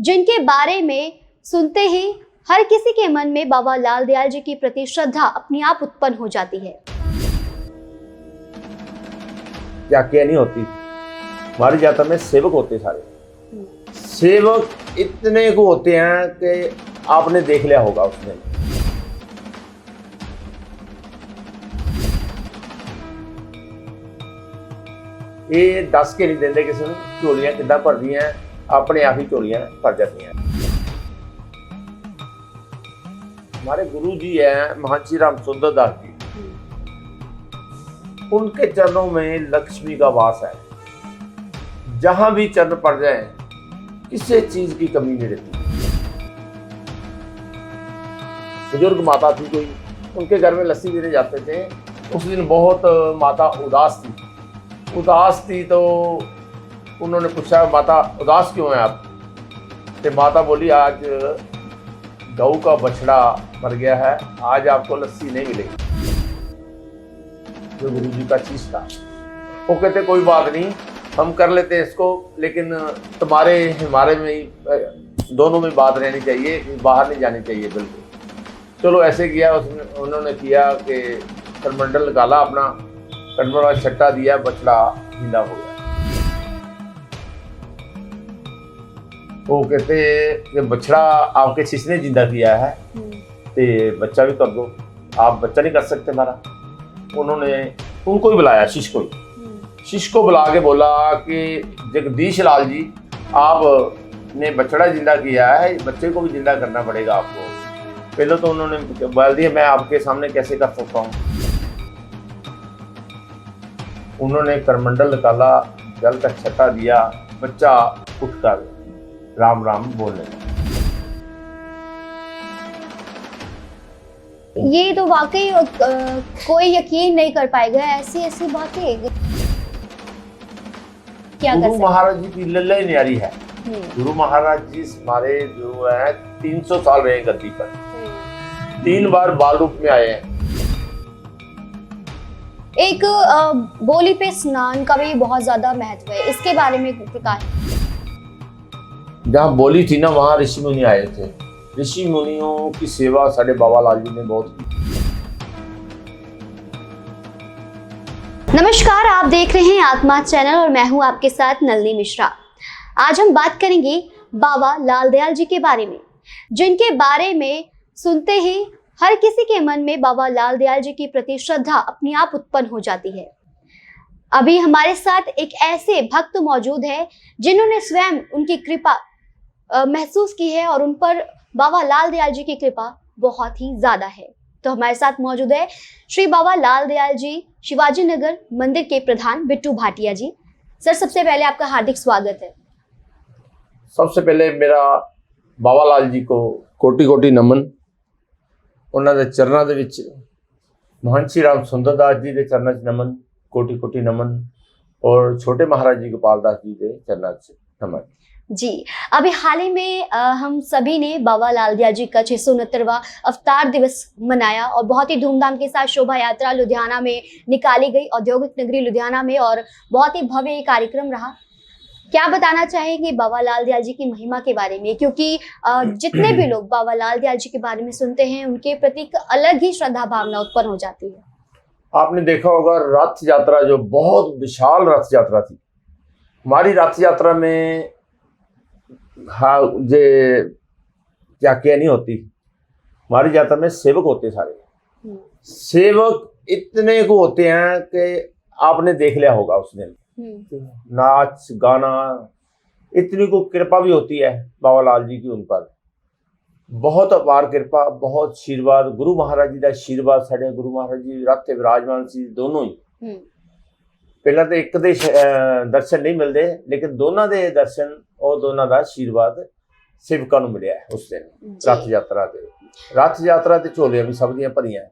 जिनके बारे में सुनते ही हर किसी के मन में बाबा लाल दयाल जी के प्रति श्रद्धा अपने आप उत्पन्न हो जाती है। क्या नहीं होती, हमारी जाता में सेवक होते सारे। सेवक इतने को होते हैं कि आपने देख लिया होगा उसमें। ये दस के नहीं देंगे किसी ने, झोलियां कितना भर दी हैं, अपने आप ही झोलियां भर जाती हैं। हमारे गुरु जी हैं महंत श्री राम सुंदर दास जी, उनके चरणों में लक्ष्मी का वास है। जहां भी चरण पड़ जाए किसी चीज की कमी नहीं रहती। बुजुर्ग माता थी कोई, उनके घर में लस्सी देने जाते थे। उस दिन बहुत माता उदास थी तो उन्होंने पूछा, माता उदास क्यों हैं आप? तो माता बोली, आज गऊ का बछड़ा मर गया है, आज आपको लस्सी नहीं मिलेगी। जो गुरु जी का चीज था, वो कहते कोई बात नहीं, हम कर लेते हैं इसको, लेकिन तुम्हारे हमारे में ही दोनों में बात रहनी चाहिए, बाहर नहीं जानी चाहिए बिल्कुल। चलो ऐसे किया, उसमें उन्होंने किया कि करमंडल निकाला, अपना करमंडल का छट्टा दिया, बछड़ा जिंदा हो गया। वो कहते कि बछड़ा आपके शिष्य ने जिंदा किया है तो बच्चा भी कर दो, आप बच्चा नहीं कर सकते हमारा। उन्होंने उनको ही बुलाया, शिष्य को बुला के बोला कि जगदीश लाल जी, आपने बछड़ा जिंदा किया है, बच्चे को भी जिंदा करना पड़ेगा आपको। पहले तो उन्होंने बोल दिया, मैं आपके सामने कैसे कर सकता हूँ। उन्होंने करमंडल निकाला, जल का छट्टा दिया, बच्चा उठकर राम राम बोलने लगा। ये तो वाकई कोई यकीन नहीं कर पाएगा, ऐसी बातें क्या गुरु महाराज जी की लल्ला ही न्यारी है। गुरु महाराज जी हमारे जो है 300 साल रहे गद्दी पर, 3 बार बाल रूप में आए हैं। एक बोली पे स्नान का भी बहुत ज्यादा महत्व है, इसके बारे में प्रकाश। जहाँ बोली थी ना, वहाँ ऋषि मुनि आए थे। ऋषि मुनियों की सेवा साढ़े बाबा लाल जी ने बहुत की। नमस्कार, आप देख रहे हैं आत्मा चैनल और मैं हूं आपके साथ नलिनी मिश्रा। आज हम बात करेंगे बाबा लाल दयाल जी के बारे में, जिनके बारे में सुनते ही हर किसी के मन में बाबा लाल दयाल जी के प्रति श्रद्धा अपने आप उत्पन्न हो जाती है। अभी हमारे साथ एक ऐसे भक्त मौजूद है जिन्होंने स्वयं उनकी कृपा महसूस की है और उन पर बाबा लाल दयाल जी की कृपा बहुत ही ज्यादा है। तो हमारे साथ मौजूद है श्री बाबा लाल दयाल जी शिवाजी नगर मंदिर के प्रधान बिट्टू भाटिया जी। सर, सबसे पहले आपका हार्दिक स्वागत है। सबसे पहले मेरा बाबा लाल जी को कोटि कोटि नमन। उन्होंने चरणों के विच महंत श्री राम सुंदर दास जी के चरणों से नमन, कोटि कोटि नमन, और छोटे महाराज जी गोपाल दास जी के चरणों से नमन जी। अभी हाल ही में हम सभी ने बाबा लाल दयाल जी का 669वां अवतार दिवस मनाया और बहुत ही धूमधाम के साथ शोभा यात्रा लुधियाना में निकाली गई, औद्योगिक नगरी लुधियाना में, और बहुत ही भव्य ये कार्यक्रम रहा। क्या बताना चाहेंगे बाबा लाल दयाल जी की महिमा के बारे में, क्योंकि जितने भी लोग बाबा लाल दयाल जी के बारे में सुनते हैं उनके प्रति एक अलग ही श्रद्धा भावना उत्पन्न हो जाती है। आपने देखा होगा रथ यात्रा, जो बहुत विशाल रथ यात्रा थी। हमारी रथ यात्रा में हाँ जे क्या नहीं होती, हमारी यात्रा में सेवक होते सारे। सेवक इतने को होते हैं कि आपने देख लिया होगा उस दिन। नाच गाना, इतनी को कृपा भी होती है बाबा लाल जी की उन पर, बहुत अपार कृपा, बहुत आशीर्वाद। गुरु महाराज जी का आशीर्वाद, साढ़े गुरु महाराज जी रथ विराजमान सी दोनों ही। पहला तो एक दे दर्शन नहीं मिलते, लेकिन दोनों के दर्शन और दोनों का आशीर्वाद सेवकों को मिले उस दिन रथ यात्रा से। रथ यात्रा से झोलियां भी सब दियां भरियां,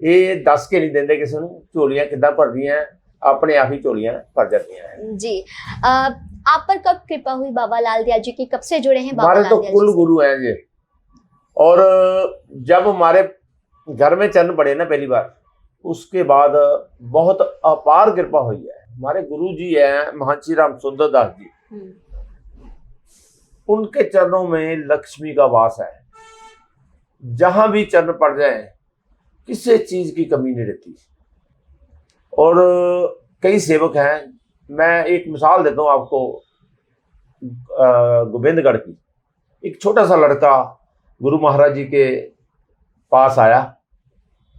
ये दस के नहीं देंगे किसी को, झोलियां कितना भर दी हैं, अपने आप ही झोलियां भर जाती हैं जी। आप पर कब कृपा हुई बाबा लाल दयाल जी की, कब से जुड़े हैं बाबा हमारे लाल तो दयाल कुल जी? गुरु हैं जी। और जब हमारे घर में चरण पड़े ना पहली बार, उसके बाद बहुत अपार कृपा हुई है। हमारे गुरु जी हैं महंत श्री राम सुंदर दास जी, उनके चरणों में लक्ष्मी का वास है। जहां भी चरण पड़ जाए किसी चीज की कमी नहीं रहती। और कई सेवक हैं, मैं एक मिसाल देता हूँ आपको गोविंदगढ़ की। एक छोटा सा लड़का गुरु महाराज जी के पास आया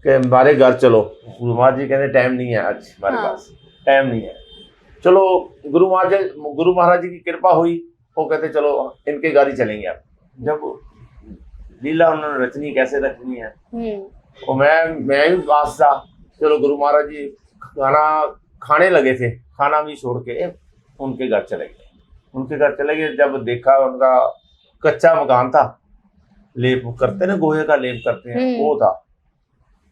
कि हमारे घर चलो। गुरु महाराज जी कहते टाइम नहीं है आज हमारे पास, टाइम नहीं है। चलो गुरु महाराज जी की कृपा हुई, वो कहते चलो इनके घर ही चलेंगे आप। जब लीला उन्होंने रचनी कैसे रचनी है, और मैं भी पास था। चलो गुरु महाराज जी खाना खाने लगे थे, खाना भी छोड़ के उनके घर चले गए। जब देखा उनका कच्चा मकान था, लेप करते ना, गोहे का लेप करते हैं, वो था।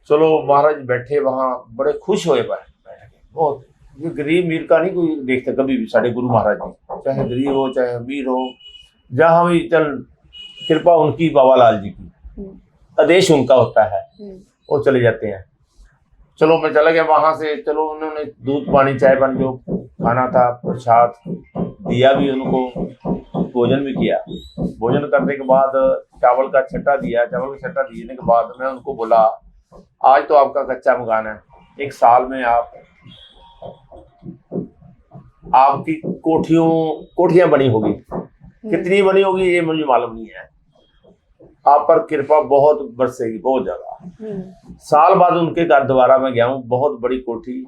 चलो महाराज बैठे वहां, बड़े खुश हुए बहुत। ये गरीब मीर का नहीं कोई देखते कभी भी। साढ़े गुरु महाराज जी चाहे गरीब हो चाहे अमीर हो, जहां भी चल कृपा उनकी, बाबा लाल जी की आदेश उनका होता है, वो चले जाते हैं। चलो मैं चला गया वहां से। चलो उन्होंने दूध पानी चाय पानी जो खाना था प्रसाद दिया भी उनको, भोजन भी किया। भोजन करने के बाद चावल का छट्टा दिया। चावल का छट्टा देने के बाद मैं उनको बोला, आज तो आपका कच्चा मकान है, एक साल में आपकी कोठियां बनी होगी। कितनी बनी होगी ये मुझे मालूम नहीं है, आप पर कृपा बहुत बरसेगी, बहुत ज्यादा। साल बाद उनके घर दोबारा मैं गया हूँ, बहुत बड़ी कोठी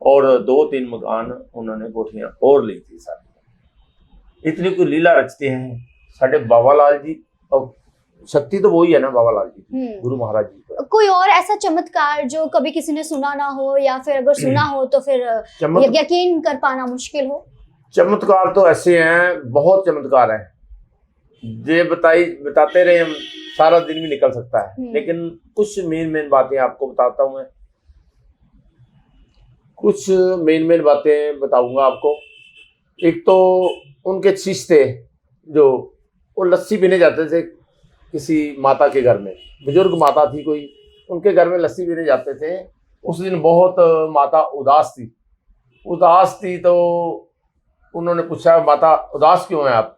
और 2-3 मकान उन्होंने कोठियां और ली थी सारी। इतनी कोई लीला रचते हैं साढ़े बाबा लाल जी। और शक्ति तो वही है ना बाबा लाल जी, गुरु महाराज जी। कोई और ऐसा चमत्कार जो कभी किसी ने सुना ना हो, या फिर अगर सुना हो तो फिर यकीन कर पाना मुश्किल हो? चमत्कार तो ऐसे हैं, बहुत चमत्कार है। ये बताते रहे हम, सारा दिन भी निकल सकता है। लेकिन कुछ मेन बातें आपको बताता हूं मैं, कुछ मेन बातें बताऊंगा आपको। एक तो उनके शिष्य थे जो वो लस्सी पीने जाते थे किसी माता के घर में, बुजुर्ग माता थी कोई, उनके घर में लस्सी पीने जाते थे। उस दिन बहुत माता उदास थी। तो उन्होंने पूछा, माता उदास क्यों हैं आप?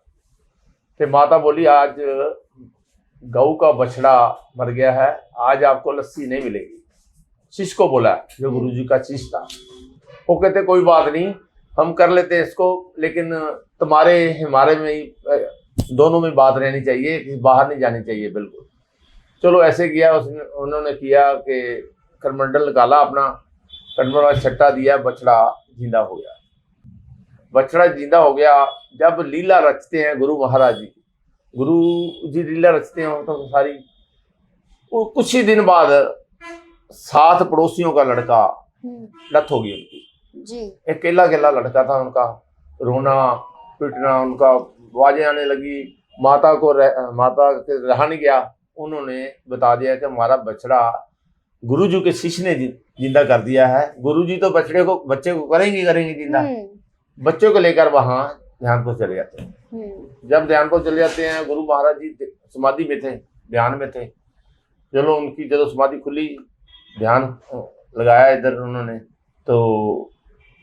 तो माता बोली, आज गऊ का बछड़ा मर गया है, आज आपको लस्सी नहीं मिलेगी। शिष्य को बोला, जो गुरु जी का शिष्य था। वो कहते कोई बात नहीं, हम कर लेते हैं इसको, लेकिन हमारे में ही दोनों में बात रहनी चाहिए, बाहर नहीं जानी चाहिए बिल्कुल। चलो ऐसे किया उन्होंने किया कि करमंडल निकाला अपना, करमंडल छट्टा दिया, बछड़ा जिंदा हो गया। जब लीला रचते हैं गुरु महाराज जी, गुरु जी लीला रचते हैं तो सारी, वो कुछ ही दिन बाद 7 पड़ोसियों का लड़का डेथ हो गई उनकी जी। अकेला लड़का था उनका, रोना पीटना, उनका आवाजें आने लगी। माता के रहा नहीं गया, उन्होंने बता दिया कि हमारा बछड़ा गुरुजी के शिष्य ने जिंदा कर दिया है। गुरुजी तो बच्चे को करेंगे जिंदा। बच्चों को लेकर वहां ध्यानपुर चले जाते हैं। जब ध्यानपुर चले जाते हैं, गुरु महाराज जी समाधि में थे, ध्यान में थे। चलो उनकी जब समाधि खुली, ध्यान लगाया इधर उन्होंने, तो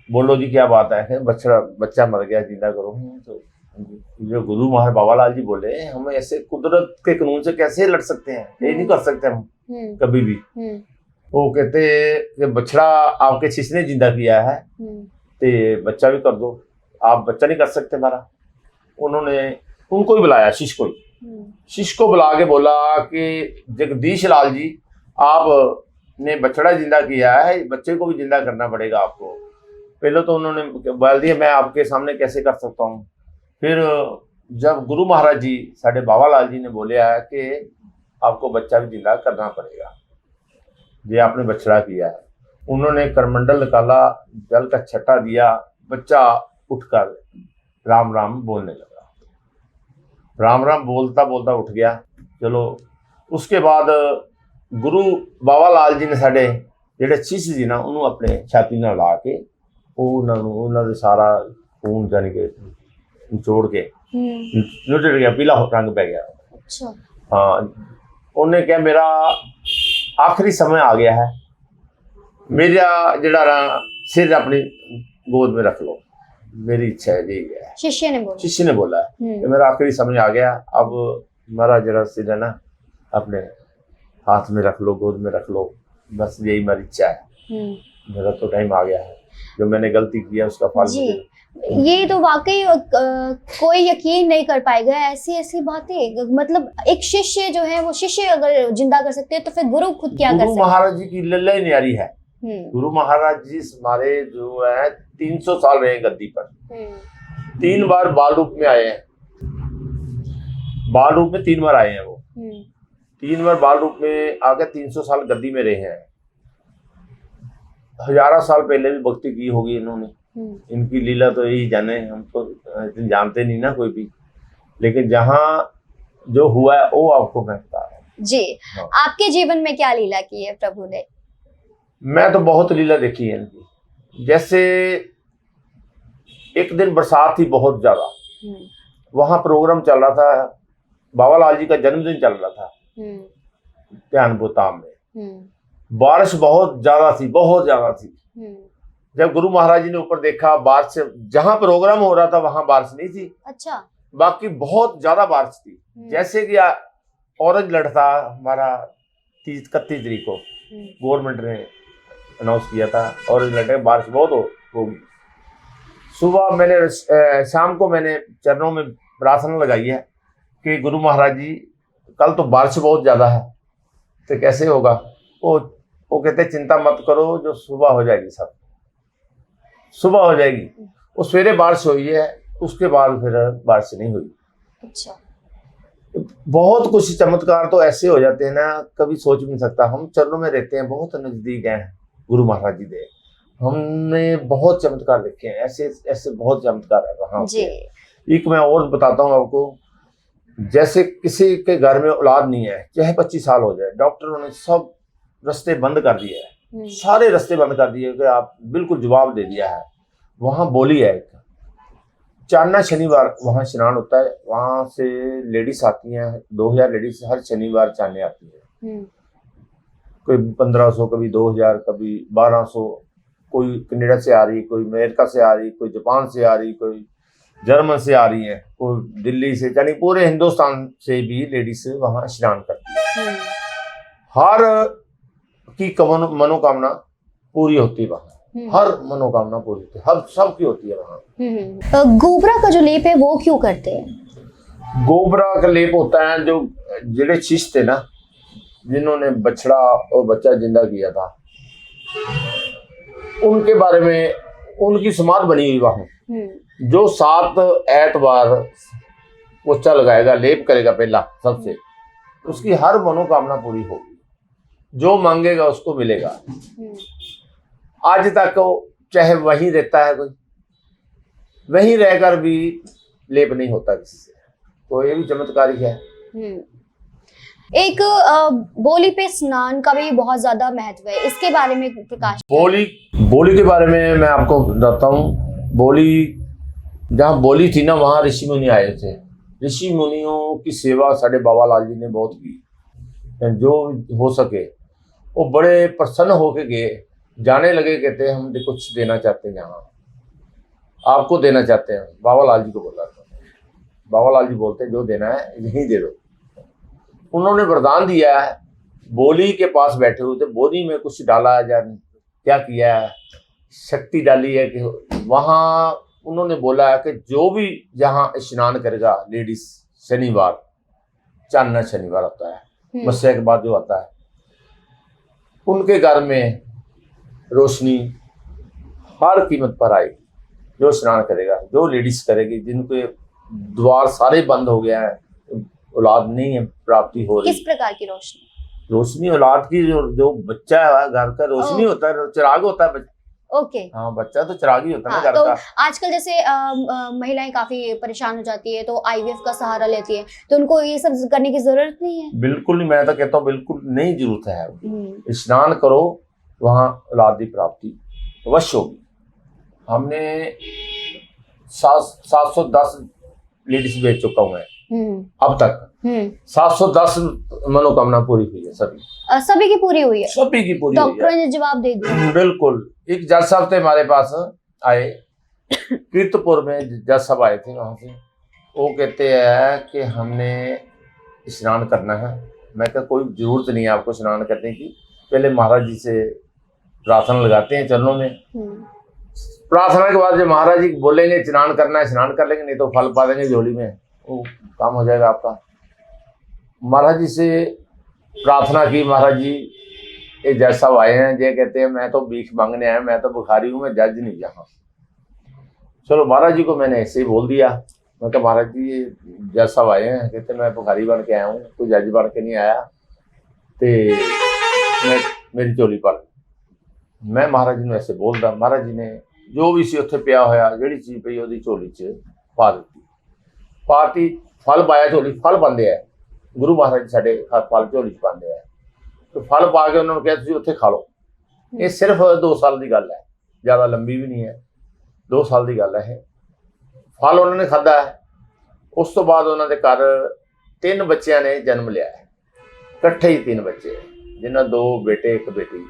बोलो जी क्या बात है, बच्चा मर गया, जिंदा करो। तो जो गुरु महाराज बाबा लाल जी बोले, हम ऐसे कुदरत के कानून से कैसे लड़ सकते हैं, ये नहीं कर सकते हम कभी भी। वो कहते कि बछड़ा आपके शिष्य ने जिंदा किया है, तो बच्चा भी कर दो, आप बच्चा नहीं कर सकते हमारा। उन्होंने उनको ही बुलाया, शिष्य को बुला के बोला कि जगदीश लाल जी, आपने बछड़ा जिंदा किया है, बच्चे को भी जिंदा करना पड़ेगा आपको। पहले तो उन्होंने बोल दिया, मैं आपके सामने कैसे कर सकता हूँ। फिर जब गुरु महाराज जी साढ़े बाबा लाल जी ने बोले है कि आपको बच्चा भी जिंदा करना पड़ेगा, ये आपने बछड़ा किया है। उन्होंने करमंडल निकाला, जल का छट्टा दिया, बच्चा उठकर राम राम बोलने लगा। राम राम बोलता बोलता उठ गया। चलो उसके बाद गुरु बाबा लाल जी ने साढ़े जेडे शिष्य जी ना, उन्होंने अपने छाती नाल ला के उन्होंने सारा खून जाने के निचोड़ के निचड़ गया, पीला रंग पै गया। अच्छा। हाँ, उन्हें क्या, मेरा आखिरी समय आ गया है, मेरा जड़ा सिर अपनी गोद में रख लो। मेरी इच्छा है, यही है। शिष्य ने बोला। शिष्य ने बोला है कि मेरा आखिरी समझ आ गया, अब मेरा जरा सिर है ना अपने हाथ में रख लो, गोद में रख लो, बस यही मेरी इच्छा है। मेरा तो टाइम आ गया है, जो मैंने गलती किया उसका फल जी, मुझे। ये तो वाकई कोई यकीन नहीं कर पाएगा ऐसी ऐसी बातें। मतलब एक शिष्य जो है वो शिष्य अगर जिंदा कर सकते हैं तो फिर गुरु खुद क्या कर गुरु सकते हैं? महाराज जी की लल्ला ही न्यारी है। गुरु महाराज जी हमारे जो है 300 साल रहे गद्दी पर। 3 बार बाल रूप में आए हैं, बाल रूप में 3 बार आए हैं वो। 3 बार बाल रूप में आके 300 साल गद्दी में रहे हैं। हजारों साल पहले भी भक्ति की होगी इन्होंने। इनकी लीला तो यही जाने, हम तो जानते नहीं ना कोई भी, लेकिन जहाँ जो हुआ है वो आपको मैं बता रहा हूँ। जी, हाँ। आपके जीवन में क्या लीला की है प्रभु ने? मैं तो बहुत लीला देखी है इनकी। जैसे एक दिन बरसात थी बहुत ज्यादा, वहां प्रोग्राम चल रहा था, बाबा लाल जी का जन्मदिन चल रहा था ध्यानपुर धाम में। बारिश बहुत ज्यादा थी, बहुत ज्यादा थी। जब गुरु महाराज जी ने ऊपर देखा, बारिश से जहां प्रोग्राम हो रहा था वहां बारिश नहीं थी। अच्छा। बाकी बहुत ज्यादा बारिश थी। जैसे कि ऑरेंज अलर्ट था हमारा 31 तारीख को गवर्नमेंट ने अनाउंस किया था, ऑरेंज अलर्ट है, बारिश बहुत होगी। सुबह मैंने शाम को मैंने चरणों में प्रार्थना लगाई है कि गुरु महाराज जी कल तो बारिश बहुत ज्यादा है, तो कैसे होगा? वो कहते चिंता मत करो, जो सुबह हो जाएगी, सब सुबह हो जाएगी। वो सवेरे बारिश हुई है, उसके बाद फिर बारिश नहीं हुई। अच्छा। बहुत कुछ चमत्कार तो ऐसे हो जाते हैं ना, कभी सोच भी नहीं सकता। हम चरणों में रहते हैं, बहुत नजदीक हैं गुरु महाराज जी दे, हमने बहुत चमत्कार देखे हैं, ऐसे ऐसे बहुत चमत्कार है वहाँ जी। एक मैं और बताता हूँ आपको। जैसे किसी के घर में औलाद नहीं है, चाहे 25 साल हो जाए, डॉक्टरों ने सब रास्ते बंद कर दिए हैं, सारे रास्ते बंद कर दिए कि आप बिल्कुल जवाब दे दिया है। वहाँ बोली है, एक चांदना शनिवार वहाँ स्नान होता है, वहाँ से लेडीज आती हैं, 2000 लेडीज हर शनिवार चांदने आती है। कोई 1500, कभी 2000, कभी 1200, कोई कनाडा से आ रही, कोई अमेरिका से आ रही, कोई जापान से आ रही, कोई जर्मन से आ रही है, कोई दिल्ली से, यानी पूरे हिंदुस्तान से भी लेडीज वहाँ स्नान करती है। हर की मनोकामना पूरी होती है वहाँ, हर मनोकामना पूरी होती है, हर सबकी होती है वहाँ। गोबरा का जो लेप है वो क्यों करते हैं? गोबरा का लेप होता है, जो जेड़े शिष्य थे ना, जिन्होंने बछड़ा और बच्चा जिंदा किया था, उनके बारे में उनकी समाधि बनी हुई वहाँ। जो 7 ऐतवार पोछा लगाएगा, लेप करेगा पहला सबसे, उसकी हर मनोकामना पूरी होगी, जो मांगेगा उसको मिलेगा। आज तक चाहे वहीं रहता है कोई, वहीं रहकर भी लेप नहीं होता किसी से, तो ये भी चमत्कारी है। एक बोली पे स्नान का भी बहुत ज्यादा महत्व है, इसके बारे में प्रकाश। बोली के बारे में मैं आपको बताता हूँ। बोली, जहाँ बोली थी ना, वहाँ ऋषि मुनि आए थे। ऋषि मुनियों की सेवा साढ़े बाबा लाल जी ने बहुत की, जो हो सके। वो बड़े प्रसन्न होके गए, जाने लगे, कहते हम कुछ देना चाहते हैं, यहाँ आपको देना चाहते हैं। बाबा लाल जी को बोला था, बाबा लाल जी बोलते जो देना है यहीं दे दो। उन्होंने वरदान दिया है, बोली के पास बैठे हुए थे, बोली में कुछ डाला है, जाने क्या किया है, शक्ति डाली है कि वहाँ उन्होंने बोला है कि जो भी यहाँ स्नान करेगा लेडीज, शनिवार, चांदना शनिवार होता है, मस्या के बाद जो आता है, उनके घर में रोशनी हर कीमत पर आएगी। जो स्नान करेगा, जो लेडीज करेगी, जिनके द्वार सारे बंद हो गया है, औलाद नहीं है, प्राप्ति हो रही। किस प्रकार की रोशनी? रोशनी औलाद की, जो बच्चा है घर का, रोशनी होता है, चिराग होता है। ओके। हाँ, बच्चा तो चिराग ही होता है ना घर तो का। आजकल जैसे महिलाएं काफी परेशान हो जाती है, तो आईवीएफ का सहारा लेती है, तो उनको ये सब करने की जरूरत नहीं है? बिल्कुल नहीं, मैं तो कहता हूँ बिल्कुल नहीं जरूरत है। स्नान करो, वहाँ औलाद की प्राप्ति अवश्य होगी। हमने 710 लेडीज भेज चुका हूँ मैं अब तक। 710 मनोकामना पूरी हुई है, सभी की पूरी हुई है, सभी की पूरी हुई है। डॉक्टर ने जवाब दे दिया। बिल्कुल। एक जज साहब थे हमारे पास आए, कीर्तपुर में जज साहब आए थे वहाँ से, वो कहते हैं कि हमने स्नान करना है। मैं कहा कोई ज़रूरत नहीं है आपको स्नान करने की, पहले महाराज जी से प्रार्थना लगाते हैं चरणों में। प्रार्थना के बाद जब महाराज जी बोलेंगे स्नान करना है स्नान कर लेंगे, नहीं तो फल पा देंगे झोली में, वो काम हो जाएगा आपका। महाराज जी से प्रार्थना की, महाराज जी ये जज साहब आए हैं, ये कहते हैं मैं तो भीख मांगने आया, मैं तो भिखारी हूँ, मैं जज नहीं यहाँ। चलो महाराज जी को मैंने ऐसे ही बोल दिया, मैं कहा महाराज जी ये जज साहब आए हैं, कहते मैं भिखारी बन के आया हूँ, कोई जज बन के नहीं आया, तो मेरी झोली पर। मैं महाराज जी ने ऐसे बोलता, महाराज जी ने जो भी सी उत्थे पिया होया जिहड़ी चीज़ पई ओहदी झोली च पा दी, पाती फल पाया झोली, फल पाते हैं गुरु महाराज जी साडे फल झोली च पाते हैं, तो फल पा के उन्होंने कहा तुसीं उत्थे खा लो। ये सिर्फ 2 साल की गल है, ज़्यादा लंबी भी नहीं है, 2 साल की गल है। फल उन्होंने खाधा है, उस तो बाद उन्होंने घर 3 बच्चों ने जन्म लिया है, इकट्ठे ही 3 बच्चे जिन्हें 2 बेटे 1 बेटी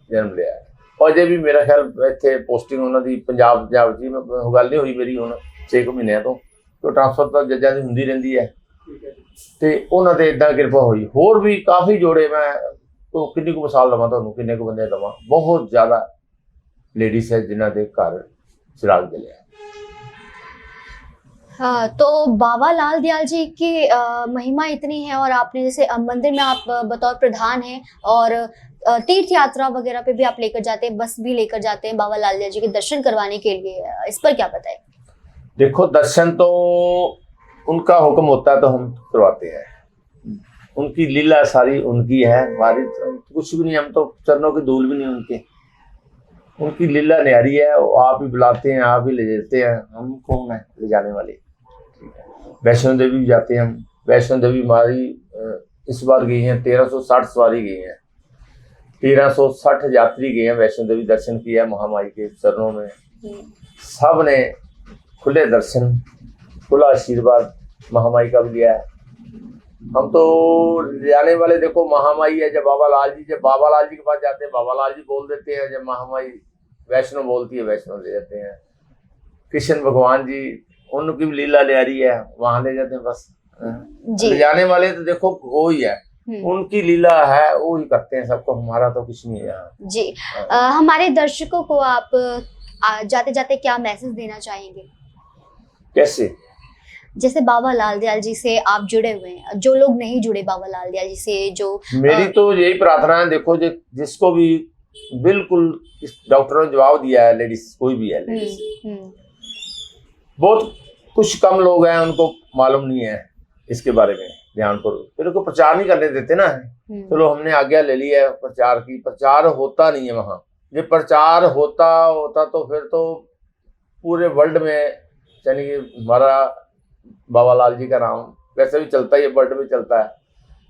जन्म लिया है। और अजे भी मेरा ख्याल इत्थे पोस्टिंग उन्होंने पंजाब जी गल नहीं हुई मेरी हुण 6 महीने तो ट्रांसफर तो जजां दी हुंदी रहिंदी है, तो उन्होंने इदां किरपा हुई। होर भी काफ़ी जोड़े, मैं तो किन्नी को मिसाल देवां तुहानूं, किन्ने को बंदे देवां, बहुत ज़्यादा लेडीज़ है जिन्हां दे घर चिराग जलिया। हाँ, तो बाबा लाल दयाल जी की महिमा इतनी है, और आपने जैसे मंदिर में आप बतौर प्रधान हैं, और तीर्थ यात्रा वगैरह पे भी आप लेकर जाते हैं, बस भी लेकर जाते हैं बाबा लाल दयाल जी के दर्शन करवाने के लिए, इस पर क्या बताएं? देखो दर्शन तो उनका हुक्म होता है तो हम करवाते हैं, उनकी लीला सारी उनकी है, हमारी कुछ भी नहीं, हम तो चरणों की धूल भी नहीं उनके, उनकी लीला न्यारी है, वो आप ही बुलाते हैं, आप ही ले जाते हैं, हम कौन है ले जाने वाले। वैष्णो देवी भी जाते हैं हम, वैष्णो देवी हमारी इस बार गई हैं 1360 सवारी गई हैं, 1360 यात्री गए हैं वैष्णो देवी, दर्शन किया महामाई के चरणों में, सब ने खुले दर्शन खुला आशीर्वाद महामाई का भी लिया है। हम तो जाने वाले देखो महामाई है, जब बाबा लाल जी के पास जाते हैं बाबा लाल जी बोल देते हैं, जब महामाई वैष्णो बोलती है वैष्णो ले जाते हैं। कृष्ण भगवान जी उनकी भी लीला ले आ रही है, वहां ले जाते हैं बस। ले जाने वाले तो देखो वो ही है, उनकी लीला है, वो ही करते हैं सबको, हमारा तो कुछ नहीं है यहाँ जी। हमारे दर्शकों को आप जाते जाते क्या मैसेज देना चाहेंगे? कैसे? जैसे बाबा लाल दयाल जी से आप जुड़े हुए हैं, जो लोग नहीं जुड़े बाबा लाल दयाल जी से, जो मेरी तो यही प्रार्थना है, देखो जिसको भी बिल्कुल डॉक्टरों ने जवाब दिया है, लेडीज कोई भी है, लेडीज बहुत कुछ कम लोग हैं उनको मालूम नहीं है इसके बारे में, ध्यान करो, फिर उनको प्रचार नहीं करने देते ना। चलो हमने आज्ञा ले ली है प्रचार की, प्रचार होता नहीं है वहाँ। ये प्रचार होता तो फिर तो पूरे वर्ल्ड में, यानी कि हमारा बाबा लाल जी का नाम वैसे भी चलता ही है, वर्ल्ड में चलता है,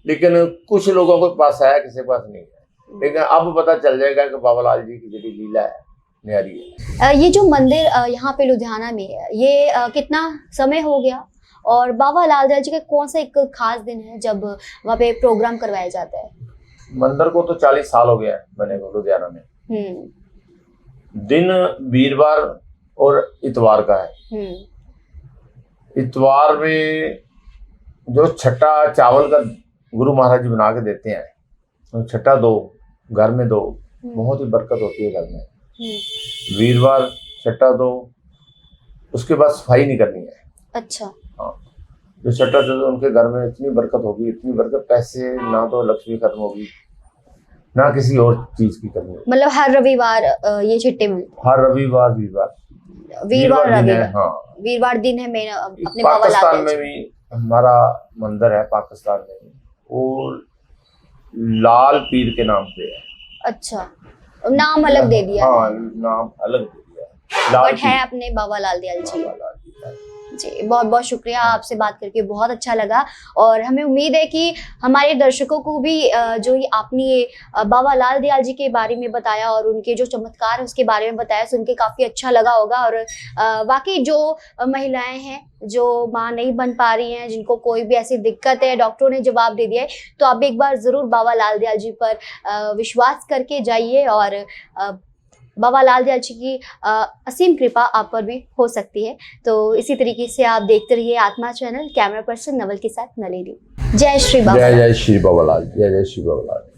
लेकिन कुछ लोगों के पास है, किसी के पास नहीं है। लेकिन अब पता चल जाएगा कि बाबा लाल जी की जो लीला है न्यारी है। ये जो मंदिर यहाँ पे लुधियाना में है, ये कितना समय हो गया, और बाबा लाल दयाल जी का कौन सा एक खास दिन है जब वहाँ पे प्रोग्राम करवाया जाता है? मंदिर को तो 40 साल हो गया है बने को लुधियाना में। दिन वीरवार और इतवार का है। इतवार में जो छठा चावल का गुरु महाराज जी बना के देते हैं, तो छठा दो घर में दो, बहुत ही बरकत होती है घर में। वीरवार छठा दो, उसके बाद सफाई नहीं करनी है। अच्छा। हाँ, जो छठा दो उनके घर में इतनी बरकत होगी, इतनी बरकत, पैसे ना तो लक्ष्मी खत्म होगी ना किसी और चीज की कमी होगी। मतलब हर रविवार ये चिट्टे मिलते? हर रविवार वीरवार हाँ, वीरवार दिन है। मैं अपने पाकिस्तान में भी हमारा मंदिर है, पाकिस्तान में भी, और लाल पीर के नाम पे है। अच्छा, नाम अलग दे दिया? हाँ, नाम अलग दे दिया, बट है अपने बाबा लाल दयाल जी। जी, बहुत बहुत शुक्रिया, आपसे बात करके बहुत अच्छा लगा, और हमें उम्मीद है कि हमारे दर्शकों को भी जो ही आपने बाबा लाल दयाल जी के बारे में बताया और उनके जो चमत्कार है उसके बारे में बताया, सुन के काफ़ी अच्छा लगा होगा। और वाकई जो महिलाएं हैं जो माँ नहीं बन पा रही हैं, जिनको कोई भी ऐसी दिक्कत है, डॉक्टरों ने जवाब दे दिया है, तो आप एक बार ज़रूर बाबा लाल दयाल जी पर विश्वास करके जाइए और बाबा लाल दयाल जी की असीम कृपा आप पर भी हो सकती है। तो इसी तरीके से आप देखते रहिए आत्मा चैनल। कैमरा पर्सन नवल के साथ नलिनी। जय श्री बाबा। जय जय श्री बाबा लाल, जय जय श्री बाबा लाल।